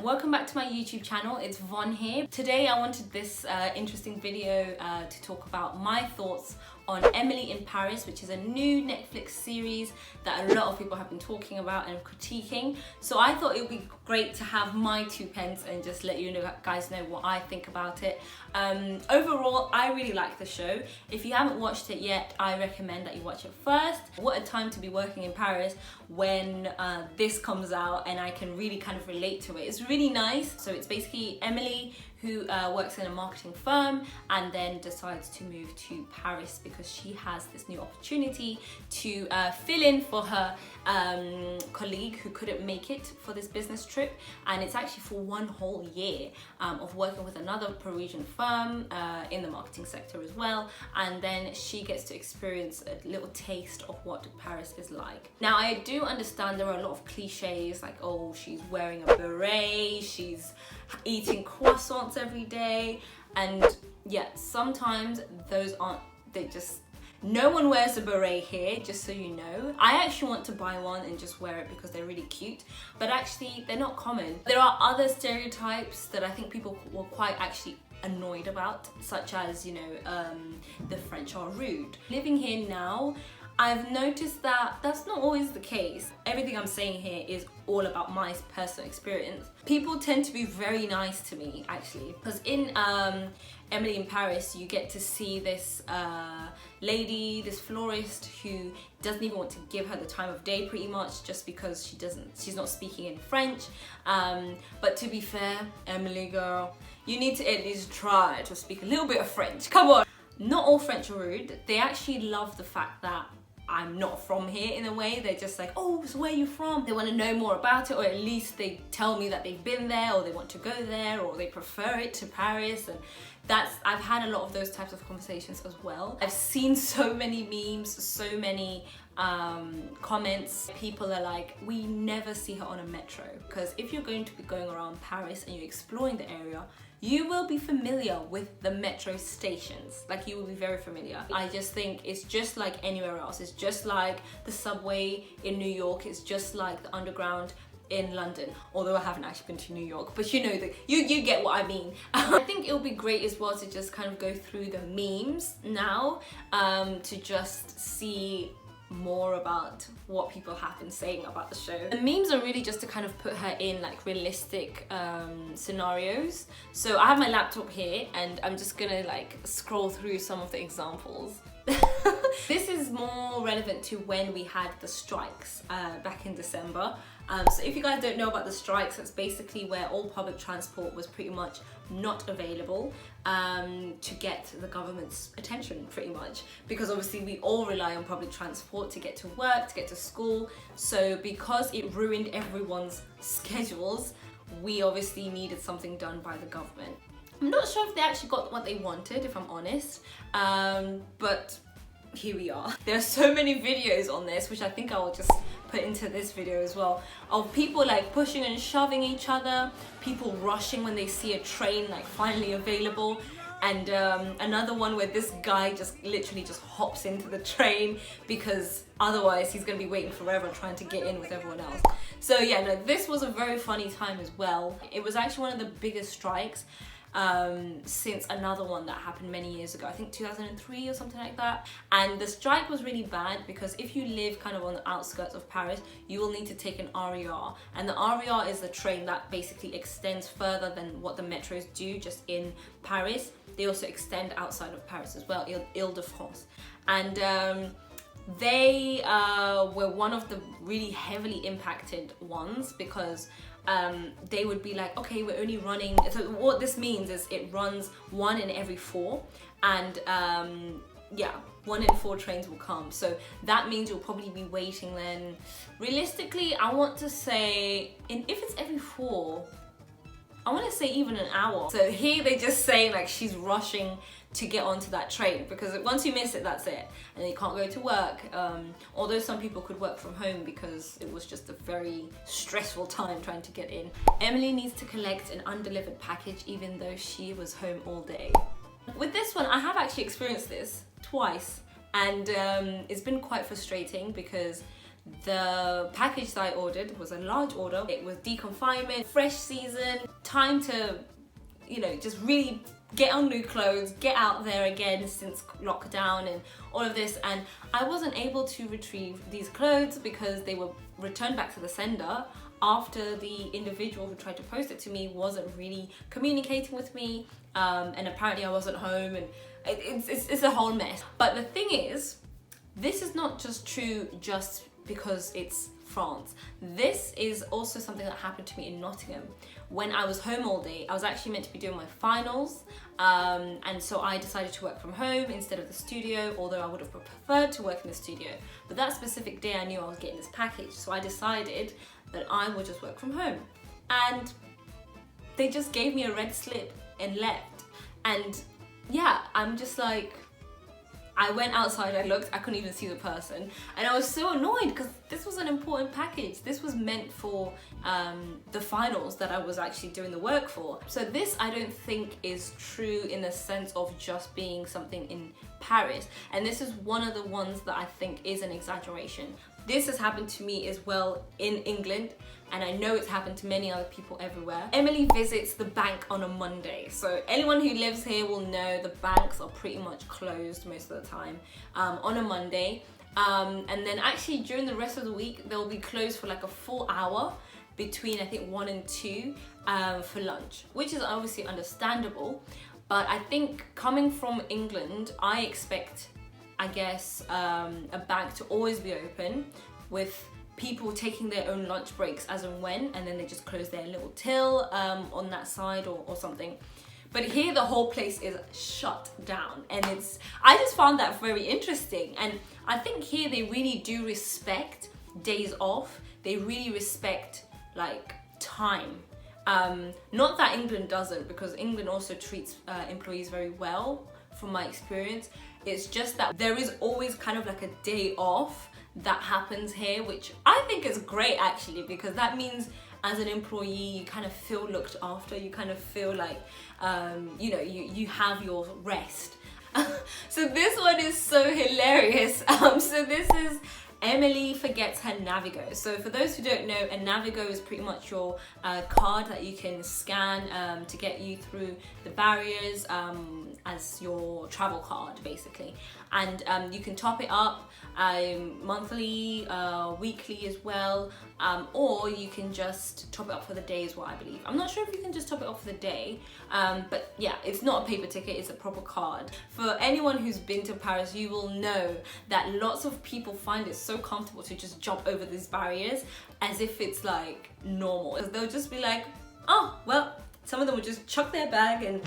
Welcome back to my YouTube channel. It's Von here. Today I wanted this interesting video to talk about my thoughts on Emily in Paris, which is a new Netflix series that a lot of people have been talking about and critiquing. So I thought it would be great to have my 2 pence and just let you guys know what I think about it. Overall, I really like the show. If you haven't watched it yet, I recommend that you watch it first. What a time to be working in Paris when this comes out and I can really kind of relate to it. It's really nice. So it's basically Emily who works in a marketing firm and then decides to move to Paris because she has this new opportunity to fill in for her colleague who couldn't make it for this business trip, and it's actually for 1 whole year of working with another Parisian firm in the marketing sector as well, and then she gets to experience a little taste of what Paris is like. Now I do understand there are a lot of cliches like, oh, she's wearing a beret, she's eating croissants every day, and yeah, sometimes those aren't, no one wears a beret here, just so you know. I actually want to buy one and just wear it because they're really cute, but actually they're not common. There are other stereotypes that I think people were quite actually annoyed about, such as, you know, the French are rude. Living here now, I've noticed that that's not always the case. Everything I'm saying here is all about my personal experience. People tend to be very nice to me, actually, because in Emily in Paris, you get to see this lady, this florist who doesn't even want to give her the time of day pretty much, just because she's not speaking in French. But to be fair, Emily girl, you need to at least try to speak a little bit of French. Come on. Not all French are rude. They actually love the fact that I'm not from here in a way. They're just like, oh, so where are you from? They want to know more about it, or at least they tell me that they've been there, or they want to go there, or they prefer it to Paris. And I've had a lot of those types of conversations as well. I've seen so many memes, so many comments. People are like, we never see her on a metro, because if you're going to be going around Paris and you're exploring the area, you will be familiar with the metro stations. Like, you will be very familiar. I just think it's just like anywhere else. It's just like the subway in New York. It's just like the underground in London, although I haven't actually been to New York, but you know, you get what I mean. I think it'll be great as well to just kind of go through the memes now, to just see more about what people have been saying about the show. The memes are really just to kind of put her in like realistic scenarios. So I have my laptop here and I'm just gonna like scroll through some of the examples. This is more relevant to when we had the strikes back in December. So if you guys don't know about the strikes, it's basically where all public transport was pretty much not available to get the government's attention, pretty much, because obviously we all rely on public transport to get to work, to get to school. So because it ruined everyone's schedules, we obviously needed something done by the government. I'm not sure if they actually got what they wanted, if I'm honest, but here we are. There are so many videos on this, which I think I will just put into this video as well, of people like pushing and shoving each other, people rushing when they see a train like finally available, and another one where this guy just literally just hops into the train because otherwise he's gonna be waiting forever trying to get in with everyone else. So yeah, no, this was a very funny time as well. It was actually one of the biggest strikes since another one that happened many years ago, I think 2003 or something like that. And the strike was really bad because if you live kind of on the outskirts of Paris, you will need to take an RER, and the RER is the train that basically extends further than what the metros do just in Paris. They also extend outside of Paris as well, Ile-de-France, and they were one of the really heavily impacted ones because they would be like, okay, we're only running, so what this means is it runs 1 in every 4, and yeah, 1 in 4 trains will come. So that means you'll probably be waiting then, realistically, I want to say, if it's every 4, I want to say even an hour. So here they just say like she's rushing to get onto that train, because once you miss it, that's it, and you can't go to work. Although some people could work from home because it was just a very stressful time trying to get in. Emily needs to collect an undelivered package even though she was home all day. With this one, I have actually experienced this twice, and it's been quite frustrating because The package that I ordered was a large order. It was deconfinement, fresh season, time to, you know, just really get on new clothes, get out there again since lockdown and all of this. And I wasn't able to retrieve these clothes because they were returned back to the sender after the individual who tried to post it to me wasn't really communicating with me, and apparently I wasn't home, and it's a whole mess. But the thing is, this is not just true just because it's France. This is also something that happened to me in Nottingham. When I was home all day, I was actually meant to be doing my finals, and so I decided to work from home instead of the studio, although I would have preferred to work in the studio. But that specific day I knew I was getting this package, so I decided that I would just work from home. And they just gave me a red slip and left. And yeah, I'm just like, I went outside, I looked, I couldn't even see the person. And I was so annoyed because this was an important package. This was meant for the finals that I was actually doing the work for. So this, I don't think is true in the sense of just being something in Paris. And this is one of the ones that I think is an exaggeration. This has happened to me as well in England, and I know it's happened to many other people everywhere. Emily visits the bank on a Monday. So anyone who lives here will know the banks are pretty much closed most of the time on a Monday. And then actually during the rest of the week, they'll be closed for like a full hour between I think 1 and 2 for lunch, which is obviously understandable. But I think coming from England, I expect, I guess, a bank to always be open with people taking their own lunch breaks as and when, and then they just close their little till on that side or something. But here the whole place is shut down, and I just found that very interesting. And I think here they really do respect days off. They really respect like time. Not that England doesn't, because England also treats employees very well from my experience. It's just that there is always kind of like a day off that happens here, which I think is great actually, because that means as an employee you kind of feel looked after, you kind of feel like you know, you have your rest. So this one is so hilarious. So this is Emily forgets her Navigo. So for those who don't know, a Navigo is pretty much your card that you can scan to get you through the barriers as your travel card basically. And you can top it up monthly, weekly as well, or you can just top it up for the day as well, I believe. I'm not sure if you can just top it up for the day, but yeah, it's not a paper ticket, it's a proper card. For anyone who's been to Paris, you will know that lots of people find it so comfortable to just jump over these barriers as if it's like normal. They'll just be like, oh, well, some of them will just chuck their bag and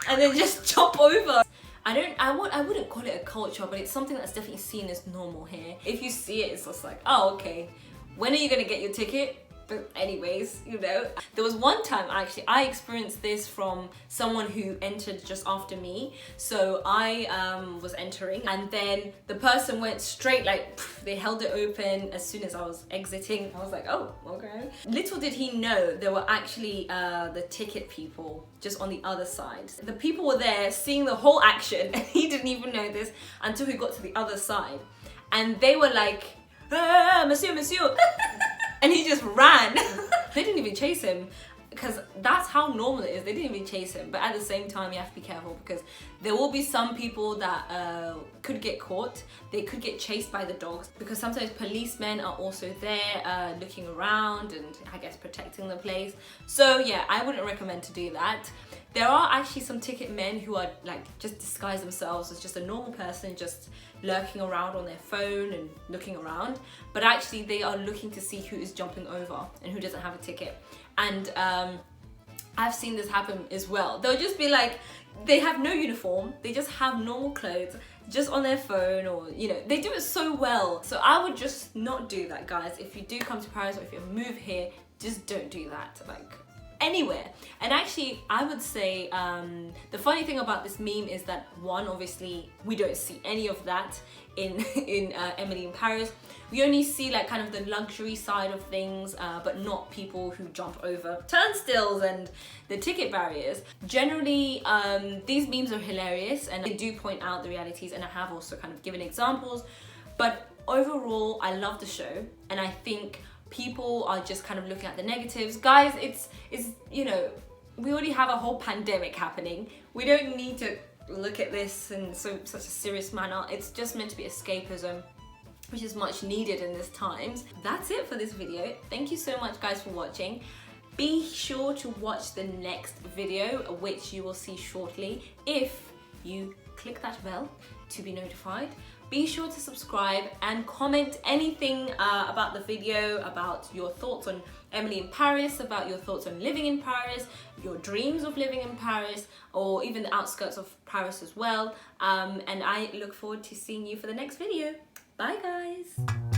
then just jump over. I wouldn't call it a culture, but it's something that's definitely seen as normal here. If you see it, it's just like, oh, okay, when are you gonna get your ticket? But anyways, you know. There was one time actually I experienced this from someone who entered just after me. So I was entering, and then the person went straight, like they held it open as soon as I was exiting. I was like, oh, okay. Little did he know there were actually the ticket people just on the other side. The people were there seeing the whole action, and he didn't even know this until he got to the other side. And they were like, ah, monsieur, monsieur. And he just ran. They didn't even chase him, because that's how normal it is. They didn't even chase him. But at the same time, you have to be careful, because there will be some people that could get caught. They could get chased by the dogs, because sometimes policemen are also there looking around and I guess protecting the place. So yeah, I wouldn't recommend to do that. There are actually some ticket men who are like just disguise themselves as just a normal person, just lurking around on their phone and looking around, but actually they are looking to see who is jumping over and who doesn't have a ticket. And I've seen this happen as well. They'll just be like, they have no uniform, they just have normal clothes, just on their phone, or you know, they do it so well. So I would just not do that, guys. If you do come to Paris, or if you move here, just don't do that, like anywhere. And actually I would say the funny thing about this meme is that, one, obviously we don't see any of that in Emily in Paris. We only see like kind of the luxury side of things, but not people who jump over turnstiles and the ticket barriers. Generally these memes are hilarious, and they do point out the realities, and I have also kind of given examples. But overall, I love the show, and I think people are just kind of looking at the negatives. Guys, it's you know, we already have a whole pandemic happening. We don't need to look at this in such a serious manner. It's just meant to be escapism, which is much needed in these times. That's it for this video. Thank you so much, guys, for watching. Be sure to watch the next video, which you will see shortly, if you click that bell to be notified. Be sure to subscribe and comment anything about the video, about your thoughts on Emily in Paris, about your thoughts on living in Paris, your dreams of living in Paris, or even the outskirts of Paris as well. And I look forward to seeing you for the next video. Bye, guys.